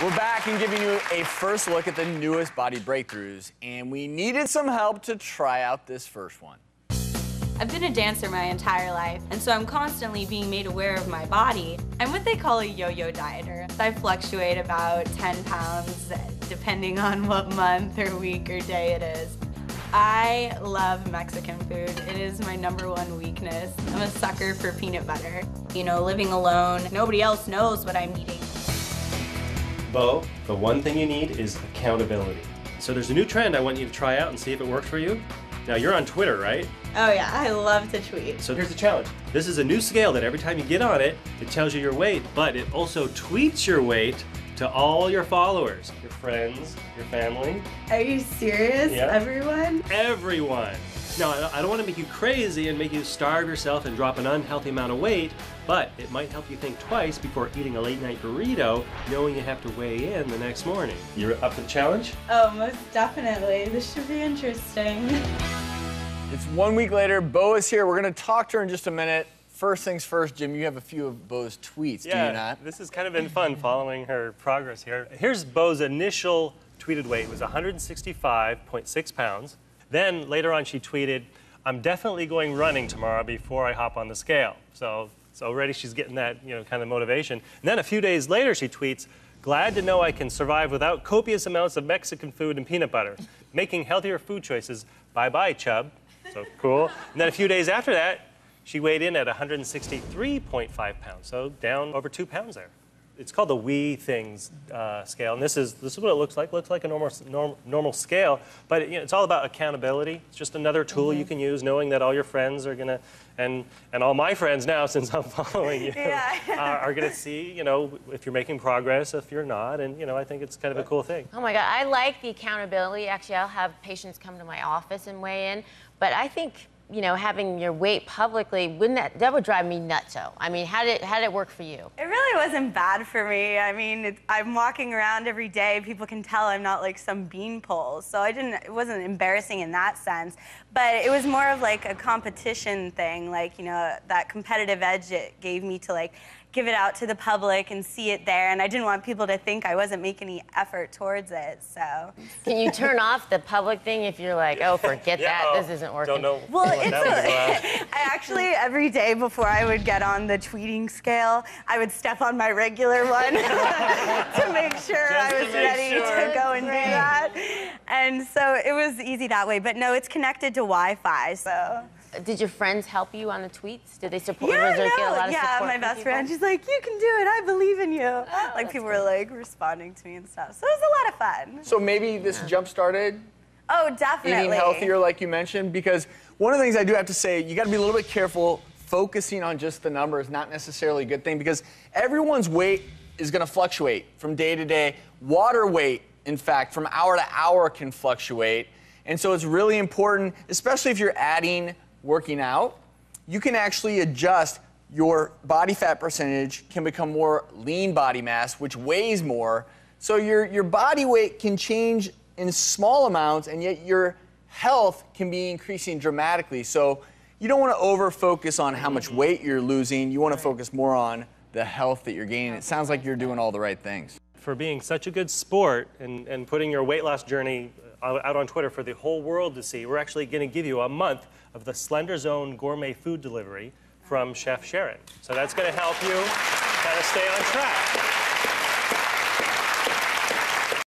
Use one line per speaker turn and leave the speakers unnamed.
We're back and giving you a first look at the newest body breakthroughs, and we needed some help to try out this first one.
I've been a dancer my entire life, and so I'm constantly being made aware of my body. I'm what they call a yo-yo dieter. I fluctuate about 10 pounds depending on what month or week or day it is. I love Mexican food. It is my #1 weakness. I'm a sucker for peanut butter. You know, living alone, nobody else knows what I'm eating.
Bo, the one thing you need is accountability. So there's a new trend I want you to try out and see if it works for you. Now, you're on Twitter, right?
Oh yeah, I love to tweet.
So here's the challenge. This is a new scale that every time you get on it, it tells you your weight, but it also tweets your weight to all your followers, your friends, your family.
Are you serious,
Yeah.
everyone?
Everyone. Now, I don't want to make you crazy and make you starve yourself and drop an unhealthy amount of weight, but it might help you think twice before eating a late-night burrito, knowing you have to weigh in the next morning. You're up for the challenge?
Oh, most definitely. This should be interesting.
It's 1 week later. Bo is here. We're going to talk to her in just a minute. First things first, Jim, you have a few of Bo's tweets, do you not?
This has kind of been fun following her progress here. Here's Bo's initial tweeted weight. It was 165.6 pounds. Then later on she tweeted, "I'm definitely going running tomorrow before I hop on the scale." So already she's getting that, kind of motivation. And then a few days later she tweets, "Glad to know I can survive without copious amounts of Mexican food and peanut butter. Making healthier food choices. Bye-bye, chub." So cool. And then a few days after that, she weighed in at 163.5 pounds, so down over 2 pounds there. It's called the We Things scale, and this is what it looks like. Looks like a normal scale, but it's all about accountability. It's just another tool you can use, knowing that all your friends are gonna, and all my friends now, since I'm following you, are gonna see, if you're making progress, if you're not, and I think it's kind of a cool thing.
Oh my God, I like the accountability. Actually, I'll have patients come to my office and weigh in, but I think, having your weight publicly, that would drive me nuts. I mean, how did it work for you?
It really wasn't bad for me. I mean, I'm walking around every day. People can tell I'm not like some beanpole, so it wasn't embarrassing in that sense. But it was more of like a competition thing, like, that competitive edge it gave me to like give it out to the public and see it there, and I didn't want people to think I wasn't making any effort towards it, so.
Can you turn off the public thing if you're like, oh, forget that, this isn't working?
Don't know.
Well, I actually, every day before I would get on the tweeting scale, I would step on my regular one to make sure I was ready to go and do that. And so it was easy that way, but no, it's connected to Wi-Fi, so.
Did your friends help you on the tweets? Did they support you?
Yeah, my best friend, she's like, "You can do it, I believe in you." Like, people were like responding to me and stuff, so it was a lot of fun.
So maybe this jump-started
Oh, definitely.
eating healthier, like you mentioned, because one of the things I do have to say, you got to be a little bit careful. Focusing on just the number is not necessarily a good thing, because everyone's weight is going to fluctuate from day to day. Water weight, in fact, from hour to hour can fluctuate, and so it's really important, especially if you're working out, you can actually adjust your body fat percentage, can become more lean body mass, which weighs more. So your body weight can change in small amounts, and yet your health can be increasing dramatically. So you don't want to over-focus on how much weight you're losing. You want to focus more on the health that you're gaining. It sounds like you're doing all the right things.
For being such a good sport and putting your weight loss journey out on Twitter for the whole world to see, we're actually going to give you a month of the SLENDERZONE gourmet food delivery from Chef Sharon. So that's going to help you kind of stay on track.